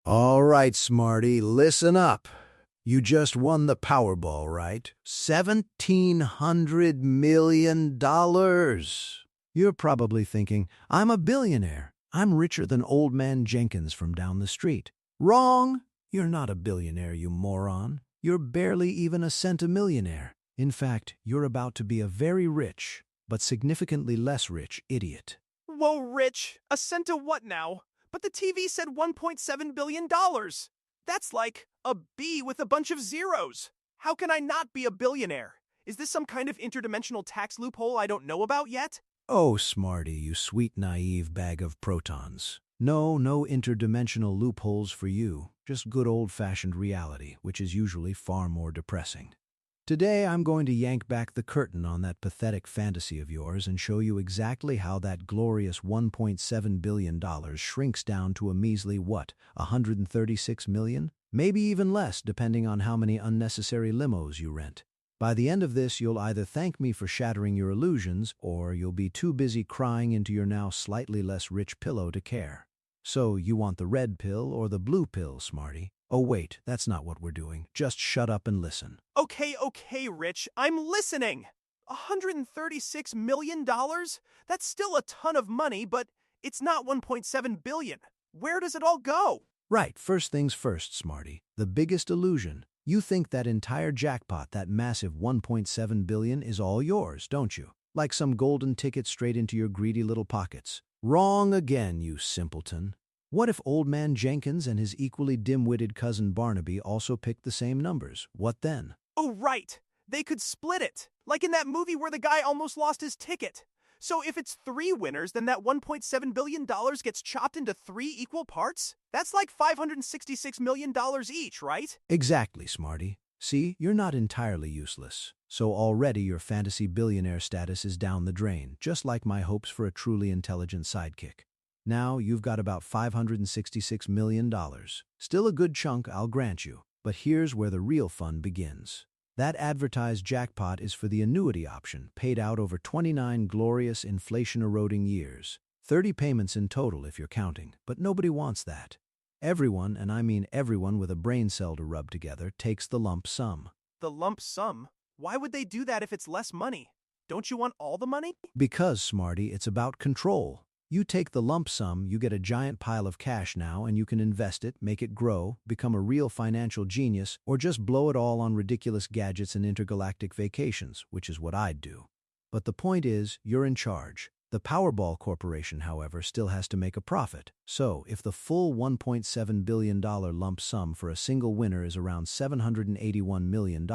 All right, Smarty, listen up. You just won the Powerball, right? $1,700 million. You're probably thinking, I'm a billionaire. I'm richer than old man Jenkins from down the street. Wrong! You're not a billionaire, you moron. You're barely even a centimillionaire. In fact, you're about to be a very rich, but significantly less rich idiot. Whoa, Rich, a cent of what now? But the TV said $1.7 billion. That's like a B with a bunch of zeros. How can I not be a billionaire? Is this some kind of interdimensional tax loophole I don't know about yet? Oh, Smarty, you sweet naive bag of protons. No interdimensional loopholes for you. Just good old-fashioned reality, which is usually far more depressing. Today, I'm going to yank back the curtain on that pathetic fantasy of yours and show you exactly how that glorious $1.7 billion shrinks down to a measly, what, $136 million? Maybe even less, depending on how many unnecessary limos you rent. By the end of this, you'll either thank me for shattering your illusions, or you'll be too busy crying into your now slightly less rich pillow to care. So, you want the red pill or the blue pill, Smarty? Oh wait, that's not what we're doing. Just shut up and listen. Okay, Rich, I'm listening. $136 million? That's still a ton of money, but it's not $1.7 billion. Where does it all go? Right, first things first, Smarty. The biggest illusion. You think that entire jackpot, that massive $1.7 billion, is all yours, don't you? Like some golden ticket straight into your greedy little pockets. Wrong again, you simpleton. What if old man Jenkins and his equally dim-witted cousin Barnaby also picked the same numbers? What then? Oh, right. They could split it, like in that movie where the guy almost lost his ticket. So if it's 3 winners, then that $1.7 billion gets chopped into 3 equal parts? That's like $566 million each, right? Exactly, Smarty. See, you're not entirely useless. So already your fantasy billionaire status is down the drain, just like my hopes for a truly intelligent sidekick. Now you've got about $566 million. Still a good chunk, I'll grant you. But here's where the real fun begins. That advertised jackpot is for the annuity option, paid out over 29 glorious inflation-eroding years. 30 payments in total if you're counting, but nobody wants that. Everyone, and I mean everyone with a brain cell to rub together, takes the lump sum. The lump sum? Why would they do that if it's less money? Don't you want all the money? Because, Smarty, it's about control. You take the lump sum, you get a giant pile of cash now, and you can invest it, make it grow, become a real financial genius, or just blow it all on ridiculous gadgets and intergalactic vacations, which is what I'd do. But the point is, you're in charge. The Powerball Corporation, however, still has to make a profit. So, if the full $1.7 billion lump sum for a single winner is around $781 million,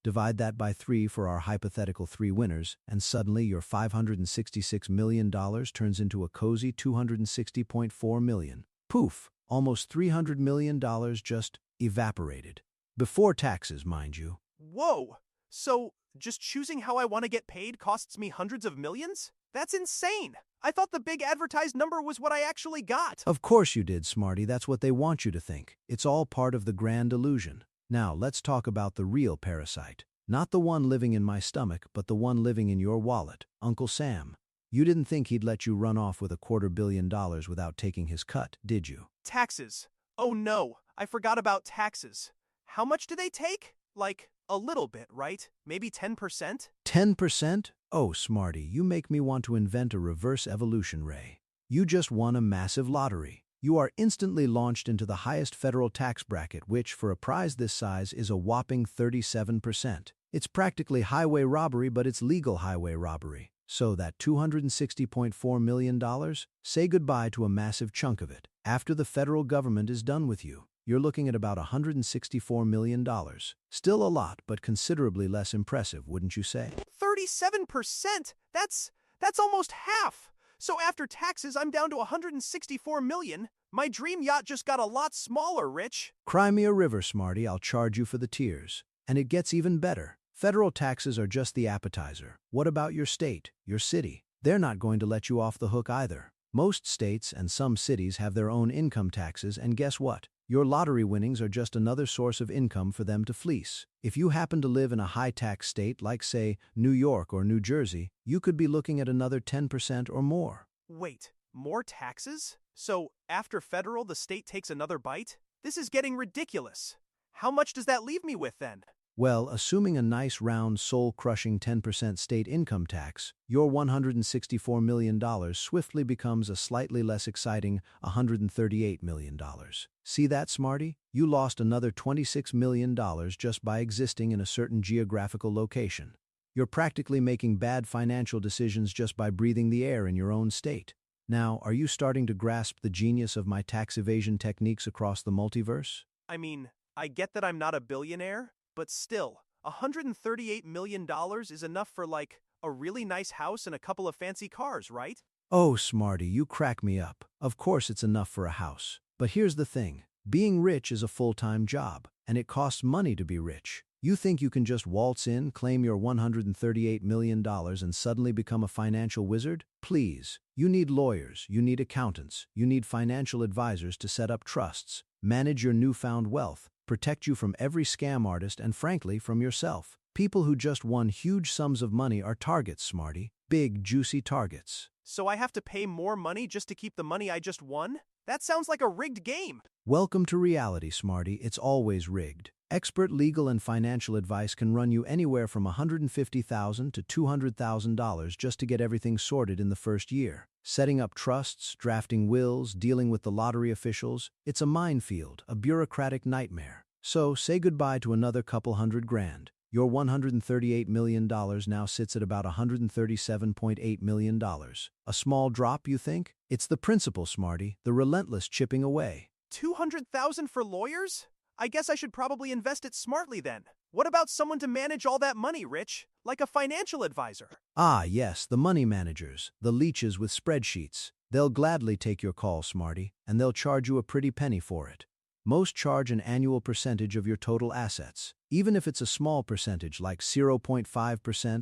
divide that by 3 for our hypothetical 3 winners, and suddenly your $566 million turns into a cozy $260.4 million. Poof! Almost $300 million just evaporated. Before taxes, mind you. Whoa! So, just choosing how I want to get paid costs me hundreds of millions? That's insane! I thought the big advertised number was what I actually got. Of course you did, Smarty. That's what they want you to think. It's all part of the grand illusion. Now, let's talk about the real parasite. Not the one living in my stomach, but the one living in your wallet, Uncle Sam. You didn't think he'd let you run off with $250 million without taking his cut, did you? Taxes. Oh no, I forgot about taxes. How much do they take? Like, a little bit, right? Maybe 10%? 10%? Oh, Smarty, you make me want to invent a reverse evolution ray. You just won a massive lottery. You are instantly launched into the highest federal tax bracket, which, for a prize this size, is a whopping 37%. It's practically highway robbery, but it's legal highway robbery. So that $260.4 million? Say goodbye to a massive chunk of it. After the federal government is done with you, you're looking at about $164 million. Still a lot, but considerably less impressive, wouldn't you say? 37%? That's almost half. So after taxes, I'm down to $164 million. My dream yacht just got a lot smaller, Rich. Cry me a river, Smarty. I'll charge you for the tears. And it gets even better. Federal taxes are just the appetizer. What about your state, your city? They're not going to let you off the hook either. Most states and some cities have their own income taxes, and guess what? Your lottery winnings are just another source of income for them to fleece. If you happen to live in a high-tax state like, say, New York or New Jersey, you could be looking at another 10% or more. Wait, more taxes? So after federal, the state takes another bite? This is getting ridiculous. How much does that leave me with then? Well, assuming a nice round soul-crushing 10% state income tax, your $164 million swiftly becomes a slightly less exciting $138 million. See that, Smarty? You lost another $26 million just by existing in a certain geographical location. You're practically making bad financial decisions just by breathing the air in your own state. Now, are you starting to grasp the genius of my tax evasion techniques across the multiverse? I mean, I get that I'm not a billionaire, but still, $138 million is enough for like a really nice house and a couple of fancy cars, right? Oh, Smarty, you crack me up. Of course it's enough for a house. But here's the thing. Being rich is a full-time job, and it costs money to be rich. You think you can just waltz in, claim your $138 million, and suddenly become a financial wizard? Please. You need lawyers, you need accountants, you need financial advisors to set up trusts, manage your newfound wealth, protect you from every scam artist and frankly from yourself. People who just won huge sums of money are targets, Smarty. Big, juicy targets. So I have to pay more money just to keep the money I just won? That sounds like a rigged game. Welcome to reality, Smarty. It's always rigged. Expert legal and financial advice can run you anywhere from $150,000 to $200,000 just to get everything sorted in the first year. Setting up trusts, drafting wills, dealing with the lottery officials, it's a minefield, a bureaucratic nightmare. So say goodbye to another couple $100,000. Your $138 million now sits at about $137.8 million. A small drop, you think? It's the principle, Smarty, the relentless chipping away. $200,000 for lawyers? I guess I should probably invest it smartly then. What about someone to manage all that money, Rich? Like a financial advisor? Ah, yes, the money managers, the leeches with spreadsheets. They'll gladly take your call, Smarty, and they'll charge you a pretty penny for it. Most charge an annual percentage of your total assets. Even if it's a small percentage like 0.5%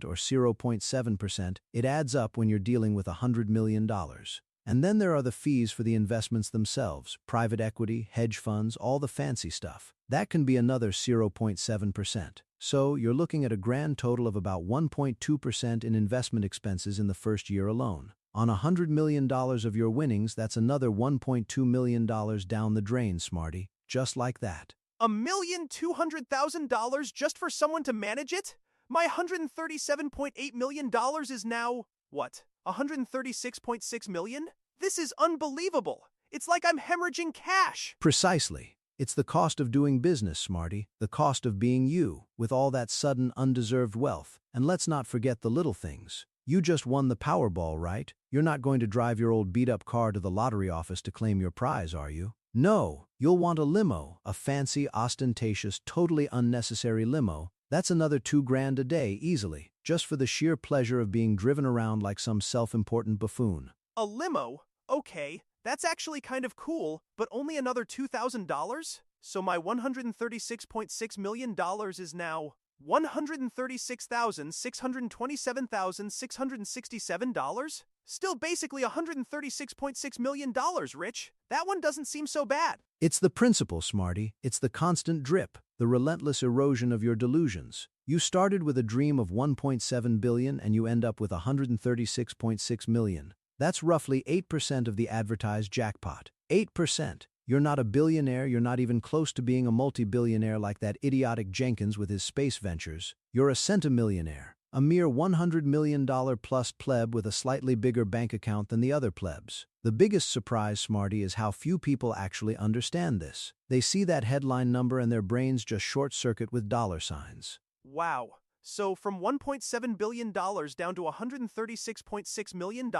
or 0.7%, it adds up when you're dealing with $100 million. And then there are the fees for the investments themselves, private equity, hedge funds, all the fancy stuff. That can be another 0.7%. So you're looking at a grand total of about 1.2% in investment expenses in the first year alone. On $100 million of your winnings, that's another $1.2 million down the drain, Smarty. Just like that. $1,200,000 just for someone to manage it? My $137.8 million is now, what, $136.6 million? This is unbelievable. It's like I'm hemorrhaging cash. Precisely. It's the cost of doing business, Smarty, the cost of being you, with all that sudden, undeserved wealth. And let's not forget the little things. You just won the Powerball, right? You're not going to drive your old beat-up car to the lottery office to claim your prize, are you? No, you'll want a limo, a fancy, ostentatious, totally unnecessary limo. That's another $2,000 a day, easily, just for the sheer pleasure of being driven around like some self-important buffoon. A limo? Okay, that's actually kind of cool, but only another $2,000? So my $136.6 million is now $136,627,667? Still basically $136.6 million, Rich. That one doesn't seem so bad. It's the principle, Smarty. It's the constant drip, the relentless erosion of your delusions. You started with a dream of $1.7 billion and you end up with $136.6 million. That's roughly 8% of the advertised jackpot. 8%. You're not a billionaire, you're not even close to being a multi-billionaire like that idiotic Jenkins with his space ventures. You're a centimillionaire, a mere $100 million plus pleb with a slightly bigger bank account than the other plebs. The biggest surprise, Smarty, is how few people actually understand this. They see that headline number and their brains just short-circuit with dollar signs. Wow. So from $1.7 billion down to $136.6 million?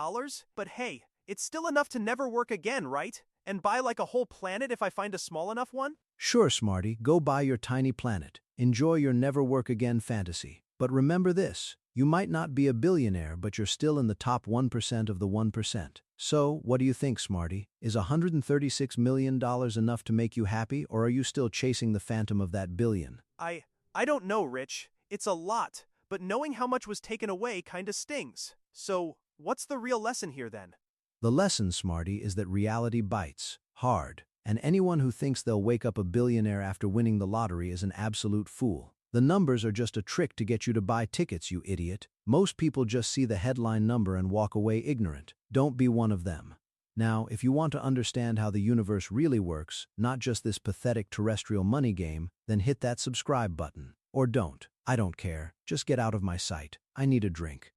But hey, it's still enough to never work again, right? And buy like a whole planet if I find a small enough one? Sure, Smarty, go buy your tiny planet. Enjoy your never-work-again fantasy. But remember this, you might not be a billionaire, but you're still in the top 1% of the 1%. So, what do you think, Smarty? Is $136 million enough to make you happy, or are you still chasing the phantom of that billion? I don't know, Rich. It's a lot, but knowing how much was taken away kinda stings. So, what's the real lesson here then? The lesson, Smarty, is that reality bites hard, and anyone who thinks they'll wake up a billionaire after winning the lottery is an absolute fool. The numbers are just a trick to get you to buy tickets, you idiot. Most people just see the headline number and walk away ignorant. Don't be one of them. Now, if you want to understand how the universe really works, not just this pathetic terrestrial money game, then hit that subscribe button. Or don't. I don't care. Just get out of my sight. I need a drink.